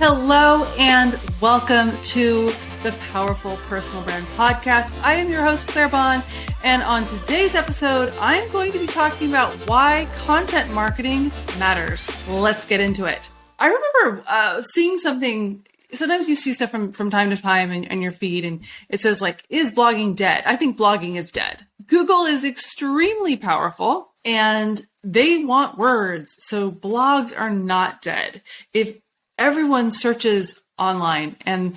Hello and welcome to the Powerful Personal Brand Podcast. I am your host, Claire Bahn, and on today's episode, I'm going to be talking about why content marketing matters. Let's get into it. I remember seeing something. Sometimes you see stuff from time to time in your feed, and it says like, is blogging dead? I think blogging is dead. Google is extremely powerful, and they want words, so blogs are not dead. If everyone searches online, and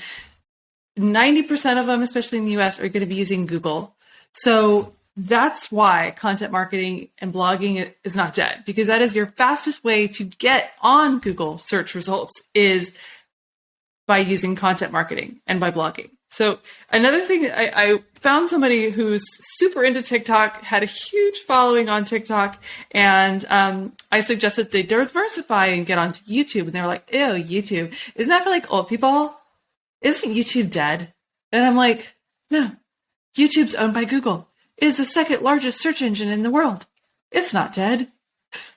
90% of them, especially in the US, are going to be using Google. So that's why content marketing and blogging is not dead, because that is your fastest way to get on Google search results is by using content marketing and by blogging. So another thing, I found somebody who's super into TikTok, had a huge following on TikTok, and I suggested they diversify and get onto YouTube. And they were like, ew, YouTube. Isn't that for like old people? Isn't YouTube dead? And I'm like, no, YouTube's owned by Google. It is the second largest search engine in the world. It's not dead.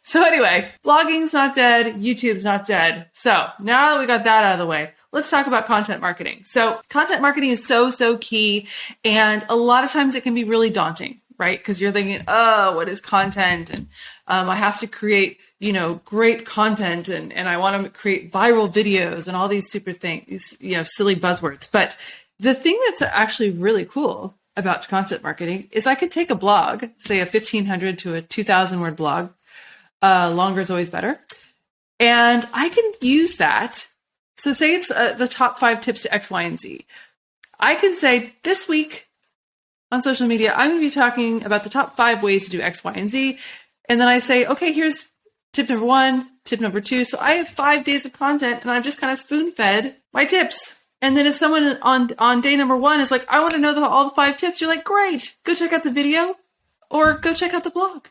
So anyway, blogging's not dead. YouTube's not dead. So now that we got that out of the way, let's talk about content marketing. So content marketing is so key. And a lot of times it can be really daunting, right? Because you're thinking, oh, what is content? And I have to create, great content and I want to create viral videos and all these super things, silly buzzwords. But the thing that's actually really cool about content marketing is I could take a blog, say a 1,500 to a 2,000 word blog, longer is always better. And I can use that. So say it's the top 5 tips to X, Y, and Z. I can say this week on social media, I'm going to be talking about the top 5 ways to do X, Y, and Z. And then I say, okay, here's tip number 1, tip number 2. So I have 5 days of content and I've just kind of spoon-fed my tips. And then if someone on day number 1 is like, I want to know all the 5 tips, you're like, great, go check out the video or go check out the blog.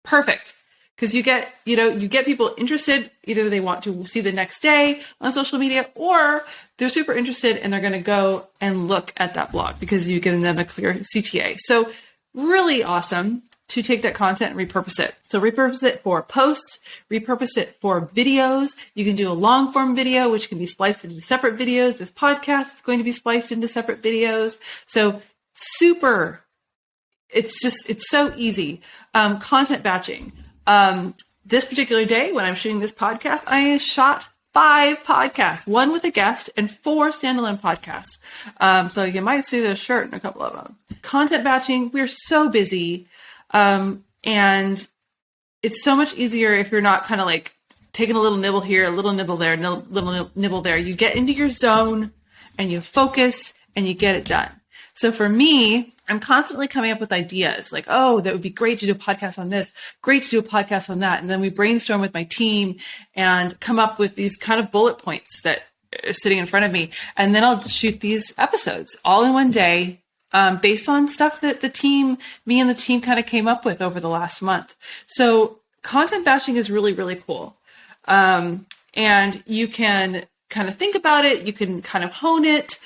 Perfect. Because you get people interested, either they want to see the next day on social media, or they're super interested and they're going to go and look at that blog because you've given them a clear CTA. So really awesome to take that content and repurpose it. So repurpose it for posts, repurpose it for videos. You can do a long form video, which can be spliced into separate videos. This podcast is going to be spliced into separate videos. So it's so easy. Content batching. This particular day when I'm shooting this podcast, I shot 5 podcasts, 1 with a guest and 4 standalone podcasts. So you might see the shirt in a couple of them. Content batching, we're so busy. And it's so much easier if you're not kind of like taking a little nibble here, a little nibble there, little nibble there. You get into your zone and you focus and you get it done. So for me, I'm constantly coming up with ideas like, oh, that would be great to do a podcast on this, great to do a podcast on that. And then we brainstorm with my team and come up with these kind of bullet points that are sitting in front of me. And then I'll shoot these episodes all in one day based on stuff that me and the team kind of came up with over the last month. So content batching is really, really cool. And you can kind of think about it. You can kind of hone it.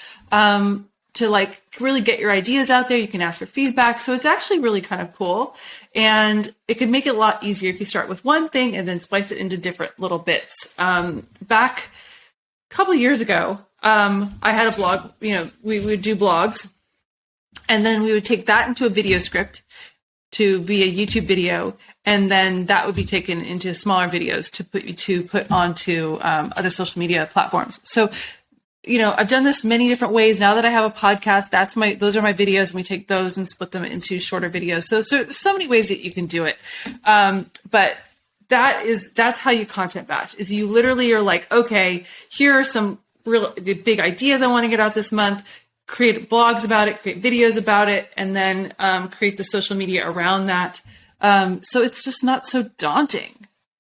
To like really get your ideas out there. You can ask for feedback. So it's actually really kind of cool. And it can make it a lot easier if you start with one thing and then splice it into different little bits. Back a couple of years ago, I had a blog, we would do blogs and then we would take that into a video script to be a YouTube video. And then that would be taken into smaller videos to put onto other social media platforms. So I've done this many different ways. Now that I have a podcast, those are my videos, and we take those and split them into shorter videos. So there's so many ways that you can do it. But that's how you content batch, is you literally are like, okay, here are some real big ideas I want to get out this month, create blogs about it, create videos about it, and then create the social media around that. So it's just not so daunting.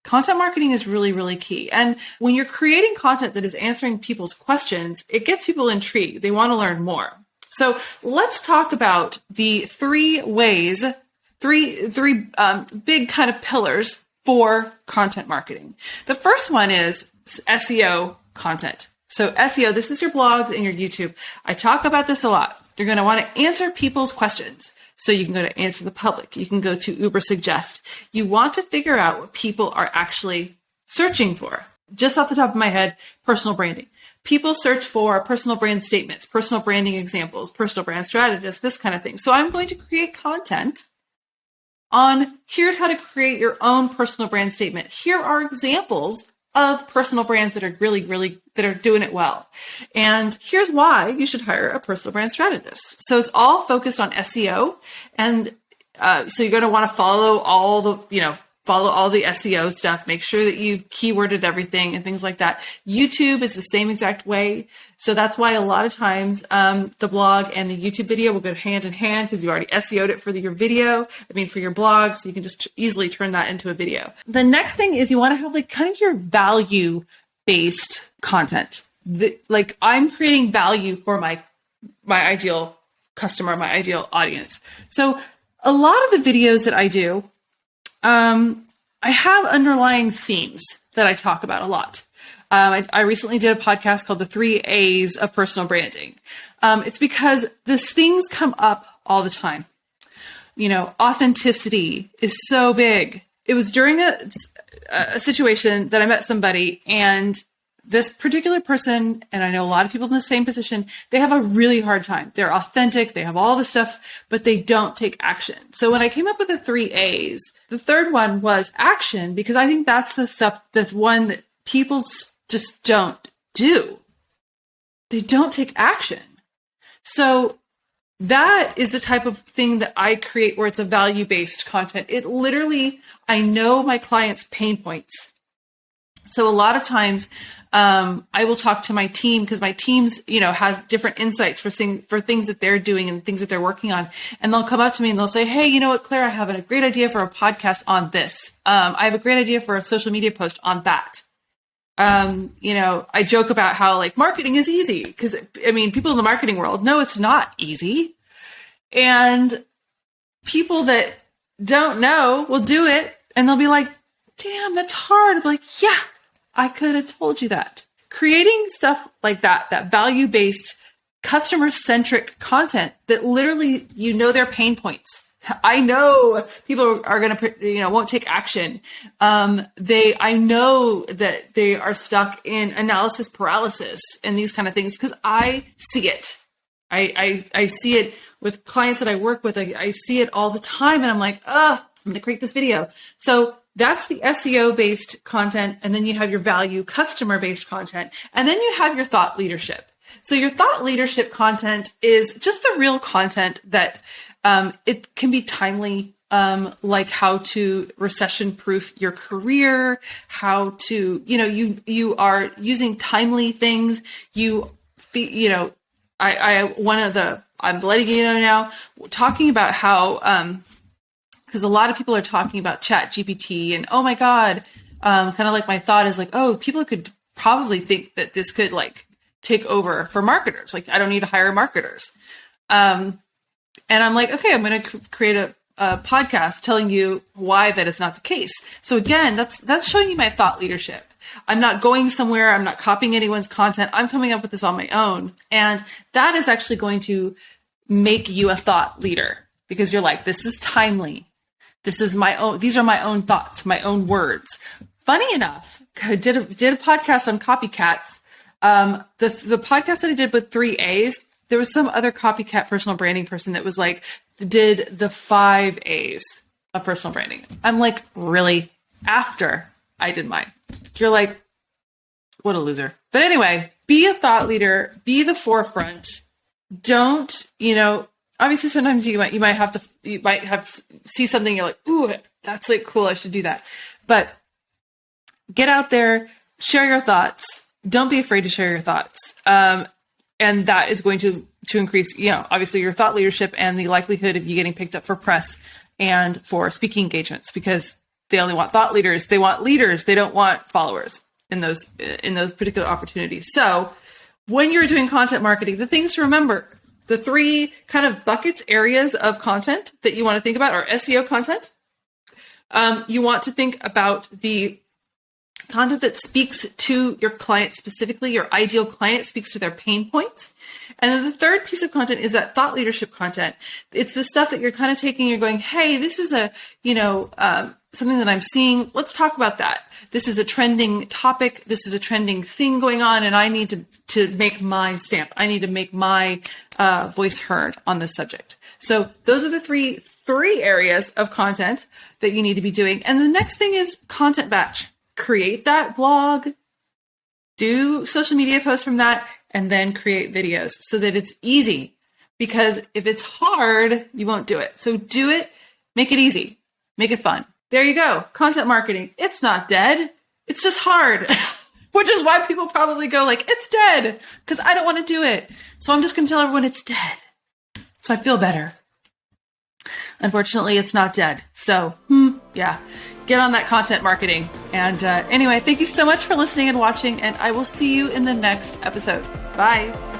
Content marketing is really, really key. And when you're creating content that is answering people's questions, it gets people intrigued. They want to learn more. So let's talk about the 3 ways, three big kind of pillars for content marketing. The first one is SEO content. So SEO, this is your blogs and your YouTube. I talk about this a lot. You're going to want to answer people's questions. So you can go to Answer the Public. You can go to Uber Suggest. You want to figure out what people are actually searching for. just off the top of my head, personal branding. People search for personal brand statements, personal branding examples, personal brand strategists, this kind of thing. So I'm going to create content on here's how to create your own personal brand statement. Here are examples of personal brands that are really that are doing it well. And here's why you should hire a personal brand strategist. So it's all focused on SEO. And so you're going to want to follow all the SEO stuff, make sure that you've keyworded everything and things like that. YouTube is the same exact way. So that's why a lot of times the blog and the YouTube video will go hand in hand because you already SEO'd it for your video. For your blog. So you can just easily turn that into a video. The next thing is you want to have like kind of your value-based content. I'm creating value for my ideal customer, my ideal audience. So a lot of the videos that I do, I have underlying themes that I talk about a lot. I recently did a podcast called The 3 A's of Personal Branding. It's because these things come up all the time. Authenticity is so big. It was during a situation that I met somebody, and this particular person, and I know a lot of people in the same position, they have a really hard time. They're authentic, they have all the stuff, but they don't take action. So when I came up with the 3 A's, the third one was action, because I think that's the stuff, that's one that people just don't do. They don't take action. So that is the type of thing that I create where it's a value-based content. It literally, I know my clients' pain points. So a lot of times, I will talk to my team because my teams, has different insights for things that they're doing and things that they're working on. And they'll come up to me and they'll say, hey, you know what, Claire, I have a great idea for a podcast on this. I have a great idea for a social media post on that. I joke about how marketing is easy because people in the marketing world know it's not easy. And people that don't know will do it and they'll be like, damn, that's hard. I'm like, yeah. I could have told you that. Creating stuff like that value-based, customer-centric content that literally, their pain points. I know people are going to, won't take action. I know that they are stuck in analysis paralysis and these kind of things because I see it. I see it with clients that I work with. I see it all the time and I'm like, I'm going to create this video. So that's the SEO-based content, and then you have your value customer-based content, and then you have your thought leadership. So your thought leadership content is just the real content that it can be timely, like how to recession-proof your career, how to, you are using timely things. I'm letting you know now, talking about how, because a lot of people are talking about Chat GPT and, oh my God, kind of like my thought is people could probably think that this could take over for marketers. I don't need to hire marketers. And I'm like, okay, I'm going to create a podcast telling you why that is not the case. So again, that's showing you my thought leadership. I'm not going somewhere. I'm not copying anyone's content. I'm coming up with this on my own. And that is actually going to make you a thought leader because you're like, this is timely. This is my own. These are my own thoughts, my own words. Funny enough, I did a podcast on copycats. The podcast that I did with 3 A's, there was some other copycat personal branding person that was did the 5 A's of personal branding. I'm like, really? After I did mine. You're like, what a loser. But anyway, be a thought leader, be the forefront. Don't, obviously sometimes you might have see something, you're like, ooh, that's cool, I should do that. But get out there, share your thoughts. Don't be afraid to share your thoughts. And that is going to increase, obviously your thought leadership and the likelihood of you getting picked up for press and for speaking engagements because they only want thought leaders. They want leaders. They don't want followers in those particular opportunities. So when you're doing content marketing, the things to remember, the 3 kind of buckets, areas of content that you want to think about are SEO content. You want to think about the content that speaks to your client specifically, your ideal client speaks to their pain points. And then the third piece of content is that thought leadership content. It's the stuff that you're kind of taking, you're going, hey, this is something that I'm seeing, let's talk about that. This is a trending topic. This is a trending thing going on, and I need to make my stamp. I need to make my voice heard on this subject. So those are the three areas of content that you need to be doing. And the next thing is content batch. Create that blog, do social media posts from that, and then create videos so that it's easy. Because if it's hard, you won't do it. So do it, make it easy, make it fun. There you go. Content marketing. It's not dead. It's just hard, which is why people probably go like, it's dead, because I don't want to do it. So I'm just going to tell everyone it's dead. So I feel better. Unfortunately, it's not dead. So, yeah, get on that content marketing. And anyway, thank you so much for listening and watching, and I will see you in the next episode. Bye.